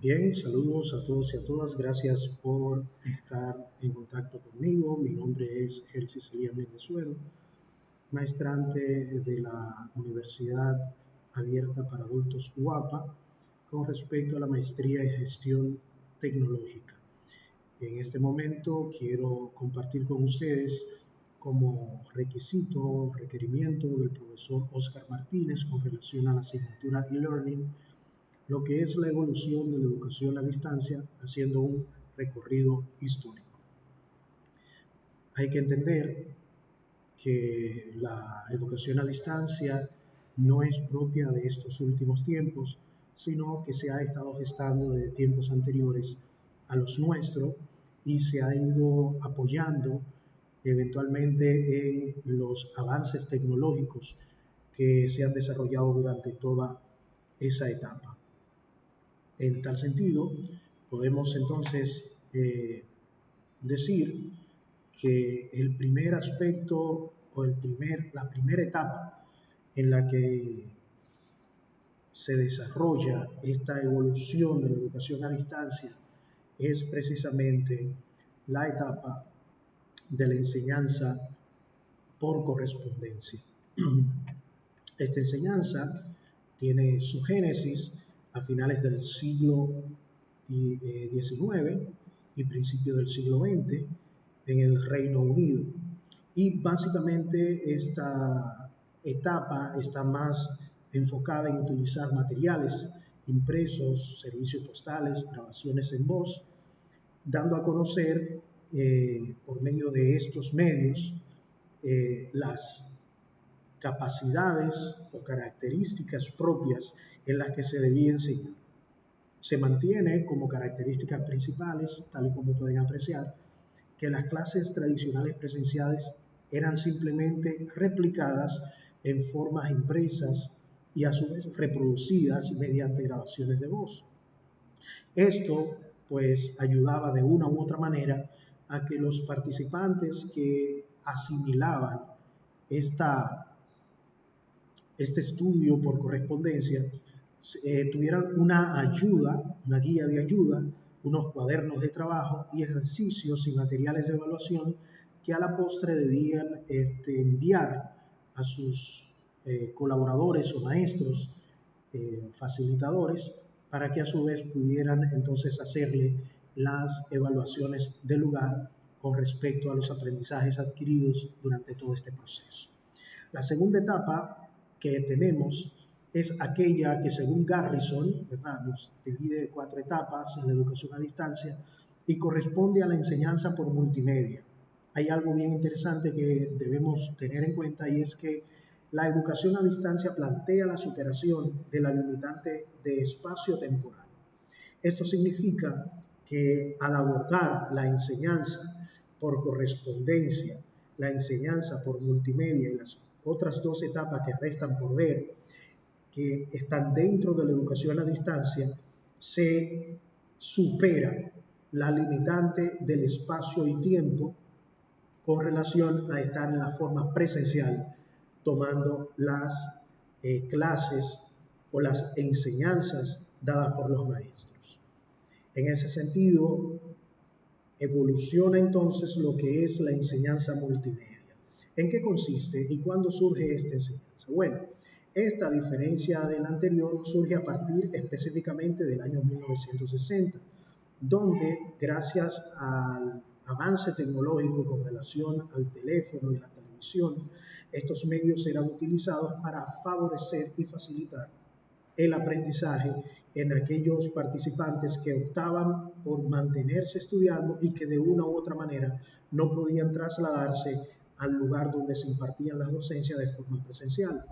Bien, saludos a todos y a todas. Gracias por estar en contacto conmigo. Mi nombre es Gelsis Elías Mendezuelo, maestrante de la Universidad Abierta para Adultos UAPA con respecto a la maestría en gestión tecnológica. En este momento quiero compartir con ustedes como requerimiento del profesor Oscar Martínez con relación a la asignatura e-learning lo que es la evolución de la educación a distancia haciendo un recorrido histórico. Hay que entender que la educación a distancia no es propia de estos últimos tiempos, sino que se ha estado gestando desde tiempos anteriores a los nuestros y se ha ido apoyando eventualmente en los avances tecnológicos que se han desarrollado durante toda esa etapa. En tal sentido, podemos entonces decir que el primer aspecto o la primera etapa en la que se desarrolla esta evolución de la educación a distancia es precisamente la etapa de la enseñanza por correspondencia. Esta enseñanza tiene su génesis a finales del siglo XIX y principios del siglo XX en el Reino Unido. Y básicamente esta etapa está más enfocada en utilizar materiales impresos, servicios postales, grabaciones en voz, dando a conocer por medio de estos medios las capacidades o características propias en las que se debía enseñar. Se mantiene como características principales, tal y como pueden apreciar, que las clases tradicionales presenciales eran simplemente replicadas en formas impresas y a su vez reproducidas mediante grabaciones de voz. Esto pues ayudaba de una u otra manera a que los participantes que asimilaban este estudio por correspondencia tuvieran una ayuda, una guía de ayuda, unos cuadernos de trabajo y ejercicios y materiales de evaluación que a la postre debían enviar a sus colaboradores o maestros, facilitadores, para que a su vez pudieran entonces hacerle las evaluaciones del lugar con respecto a los aprendizajes adquiridos durante todo este proceso. La segunda etapa que tenemos es aquella que según Garrison, ¿verdad?, nos divide en 4 etapas en la educación a distancia y corresponde a la enseñanza por multimedia. Hay algo bien interesante que debemos tener en cuenta y es que la educación a distancia plantea la superación de la limitante de espacio-temporal. Esto significa que al abordar la enseñanza por correspondencia, la enseñanza por multimedia y las otras 2 etapas que restan por ver, que están dentro de la educación a distancia, se supera la limitante del espacio y tiempo con relación a estar en la forma presencial, tomando las clases o las enseñanzas dadas por los maestros. En ese sentido, evoluciona entonces lo que es la enseñanza multimedia. ¿En qué consiste y cuándo surge esta enseñanza? Bueno, esta, a diferencia de la anterior, surge a partir específicamente del año 1960, donde gracias al avance tecnológico con relación al teléfono y la televisión, estos medios eran utilizados para favorecer y facilitar el aprendizaje en aquellos participantes que optaban por mantenerse estudiando y que de una u otra manera no podían trasladarse al lugar donde se impartían las docencias de forma presencial.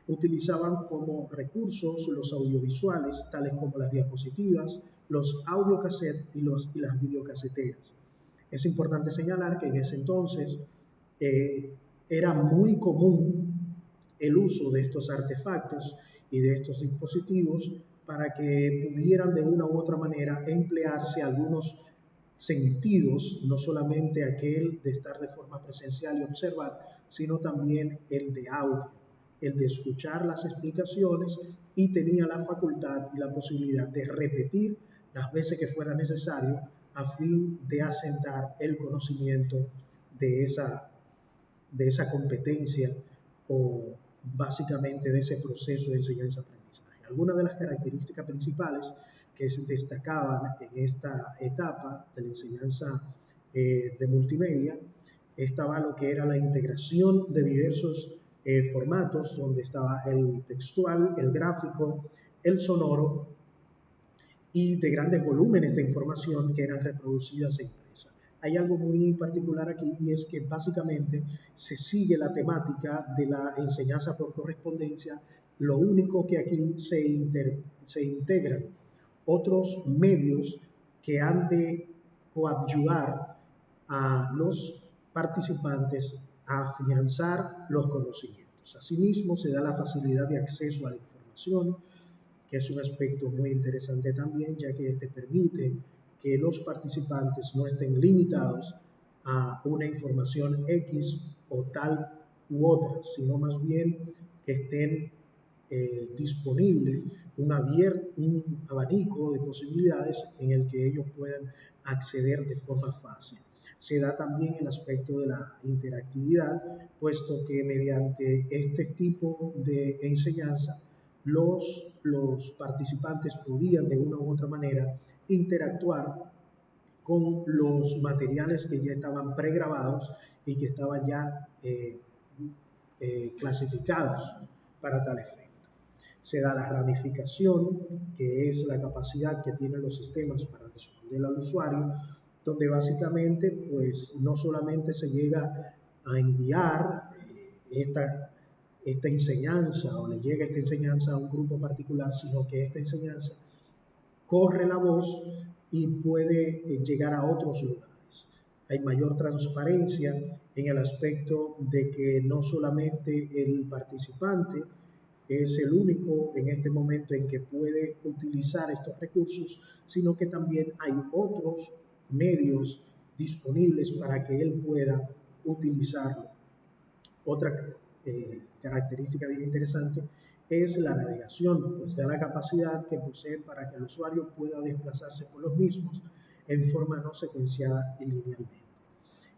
Utilizaban como recursos los audiovisuales, tales como las diapositivas, los audiocassettes y las videocaseteras. Es importante señalar que en ese entonces era muy común el uso de estos artefactos y de estos dispositivos para que pudieran de una u otra manera emplearse algunos sentidos, no solamente aquel de estar de forma presencial y observar, sino también el de audio, el de escuchar las explicaciones y tenía la facultad y la posibilidad de repetir las veces que fuera necesario a fin de asentar el conocimiento de de esa competencia o básicamente de ese proceso de enseñanza-aprendizaje. Algunas de las características principales que se destacaban en esta etapa de la enseñanza de multimedia estaba lo que era la integración de diversos formatos, donde estaba el textual, el gráfico, el sonoro y de grandes volúmenes de información que eran reproducidas e impresas. Hay algo muy particular aquí y es que básicamente se sigue la temática de la enseñanza por correspondencia, lo único que aquí se integran otros medios que han de coadyuvar a los participantes a afianzar los conocimientos. Asimismo, se da la facilidad de acceso a la información, que es un aspecto muy interesante también, ya que te permite que los participantes no estén limitados a una información X o tal u otra, sino más bien que estén disponibles un abanico de posibilidades en el que ellos puedan acceder de forma fácil. Se da también el aspecto de la interactividad, puesto que mediante este tipo de enseñanza los participantes podían de una u otra manera interactuar con los materiales que ya estaban pregrabados y que estaban ya clasificados para tal efecto. Se da la ramificación, que es la capacidad que tienen los sistemas para responder al usuario, donde básicamente pues no solamente se llega a enviar esta enseñanza o le llega esta enseñanza a un grupo particular, sino que esta enseñanza corre la voz y puede llegar a otros lugares. Hay mayor transparencia en el aspecto de que no solamente el participante es el único en este momento en que puede utilizar estos recursos, sino que también hay otros medios disponibles para que él pueda utilizarlo. Otra característica bien interesante es la navegación, pues da la capacidad que poseen para que el usuario pueda desplazarse por los mismos en forma no secuenciada y linealmente.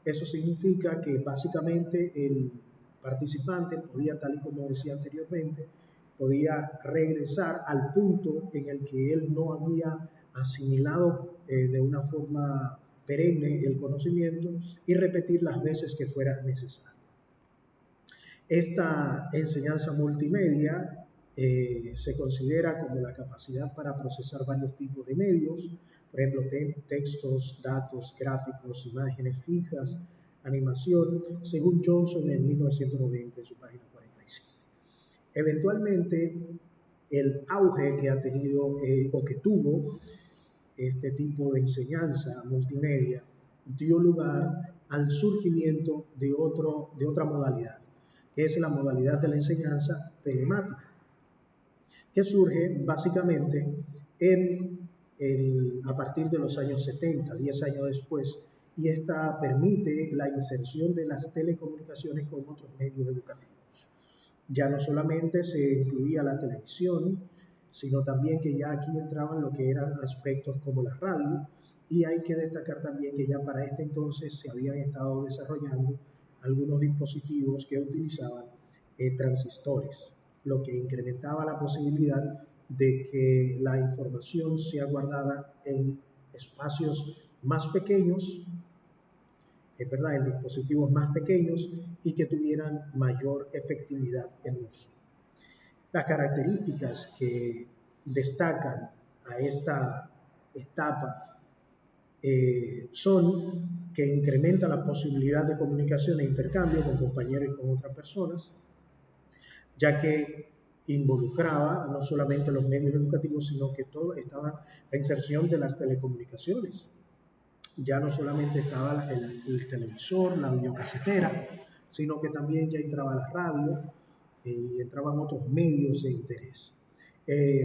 Eso significa que básicamente el participante podía, tal y como decía anteriormente, podía regresar al punto en el que él no había asimilado de una forma perenne el conocimiento y repetir las veces que fuera necesario. Esta enseñanza multimedia se considera como la capacidad para procesar varios tipos de medios, por ejemplo, textos, datos, gráficos, imágenes fijas, animación, según Johnson en 1990 en su página 47. Eventualmente, el auge que ha tenido o que tuvo este tipo de enseñanza multimedia dio lugar al surgimiento de otra modalidad, que es la modalidad de la enseñanza telemática, que surge básicamente a partir de los años 70, 10 años después, y esta permite la inserción de las telecomunicaciones con otros medios educativos. Ya no solamente se incluía la televisión, sino también que ya aquí entraban lo que eran aspectos como la radio, y hay que destacar también que ya para este entonces se habían estado desarrollando algunos dispositivos que utilizaban transistores, lo que incrementaba la posibilidad de que la información sea guardada en espacios más pequeños, es verdad, en dispositivos más pequeños y que tuvieran mayor efectividad en uso. Las características que destacan a esta etapa son que incrementa la posibilidad de comunicación e intercambio con compañeros y con otras personas, ya que involucraba no solamente los medios educativos, sino que todo estaba la inserción de las telecomunicaciones. Ya no solamente estaba el televisor, la videocasetera, sino que también ya entraba la radio y entraban otros medios de interés.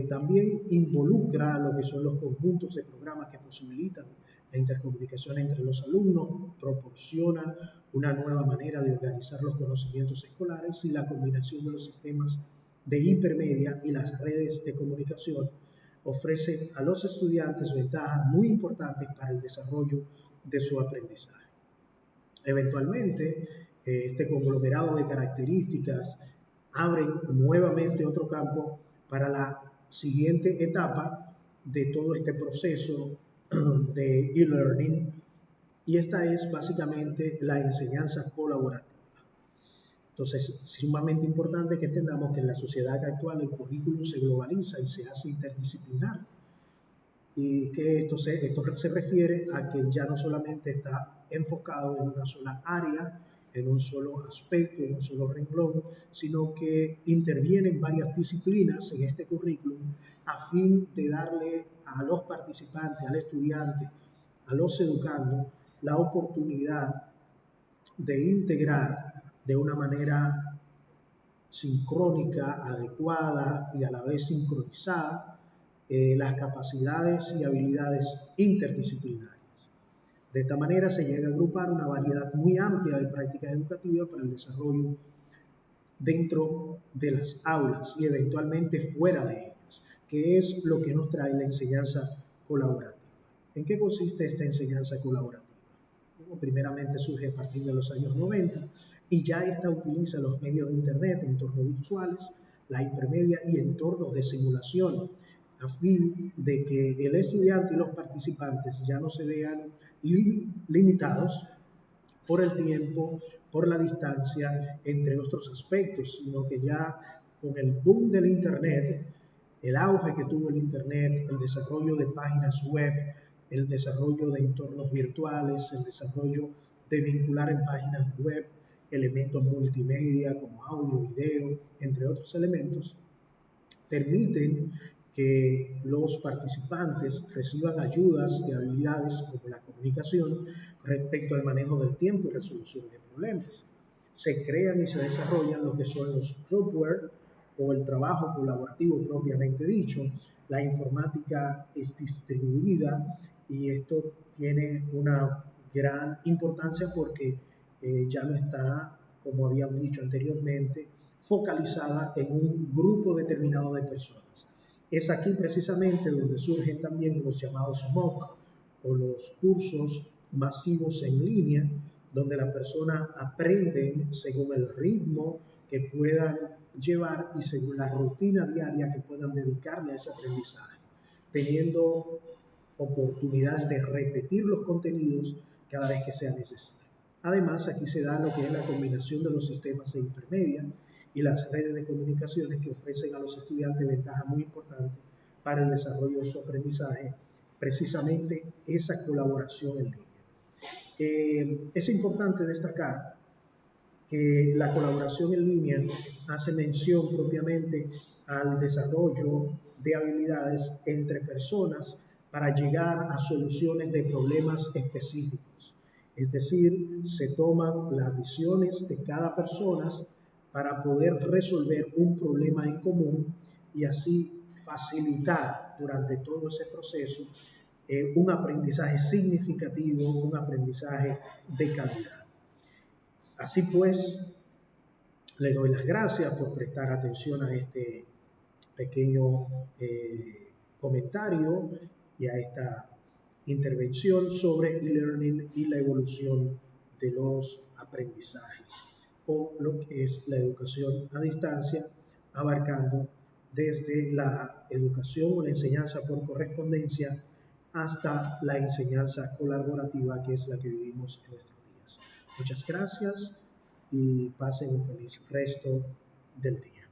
También involucra lo que son los conjuntos de programas que posibilitan la intercomunicación entre los alumnos, proporciona una nueva manera de organizar los conocimientos escolares y la combinación de los sistemas de hipermedia y las redes de comunicación ofrece a los estudiantes ventajas muy importantes para el desarrollo de su aprendizaje. Eventualmente, este conglomerado de características abren nuevamente otro campo para la siguiente etapa de todo este proceso de e-learning, y esta es básicamente la enseñanza colaborativa. Entonces, es sumamente importante que entendamos que en la sociedad actual el currículum se globaliza y se hace interdisciplinar, y que esto se refiere a que ya no solamente está enfocado en una sola área, en un solo aspecto, en un solo renglón, sino que intervienen varias disciplinas en este currículum a fin de darle a los participantes, al estudiante, a los educandos, la oportunidad de integrar de una manera sincrónica, adecuada y a la vez sincronizada las capacidades y habilidades interdisciplinarias. De esta manera se llega a agrupar una variedad muy amplia de prácticas educativas para el desarrollo dentro de las aulas y eventualmente fuera de ellas, que es lo que nos trae la enseñanza colaborativa. ¿En qué consiste esta enseñanza colaborativa? Bueno, primeramente surge a partir de los años 90 y ya esta utiliza los medios de Internet, entornos virtuales, la hipermedia y entornos de simulación, a fin de que el estudiante y los participantes ya no se vean limitados por el tiempo, por la distancia, entre otros aspectos, sino que ya con el boom del Internet, el auge que tuvo el Internet, el desarrollo de páginas web, el desarrollo de entornos virtuales, el desarrollo de vincular en páginas web elementos multimedia como audio, video, entre otros elementos, permiten que los participantes reciban ayudas de habilidades como la comunicación respecto al manejo del tiempo y resolución de problemas. Se crean y se desarrollan lo que son los software o el trabajo colaborativo propiamente dicho. La informática es distribuida y esto tiene una gran importancia porque ya no está, como habíamos dicho anteriormente, focalizada en un grupo determinado de personas. Es aquí precisamente donde surgen también los llamados MOOC o los cursos masivos en línea, donde las personas aprenden según el ritmo que puedan llevar y según la rutina diaria que puedan dedicarle a ese aprendizaje, teniendo oportunidades de repetir los contenidos cada vez que sea necesario. Además, aquí se da lo que es la combinación de los sistemas de intermedia y las redes de comunicaciones que ofrecen a los estudiantes ventajas muy importantes para el desarrollo de su aprendizaje, precisamente esa colaboración en línea. Es importante destacar que la colaboración en línea hace mención propiamente al desarrollo de habilidades entre personas para llegar a soluciones de problemas específicos. Es decir, se toman las visiones de cada persona para poder resolver un problema en común y así facilitar durante todo ese proceso un aprendizaje significativo, un aprendizaje de calidad. Así pues, les doy las gracias por prestar atención a este pequeño comentario y a esta intervención sobre e-learning y la evolución de los aprendizajes, o lo que es la educación a distancia, abarcando desde la educación o la enseñanza por correspondencia hasta la enseñanza colaborativa, que es la que vivimos en nuestros días. Muchas gracias y pasen un feliz resto del día.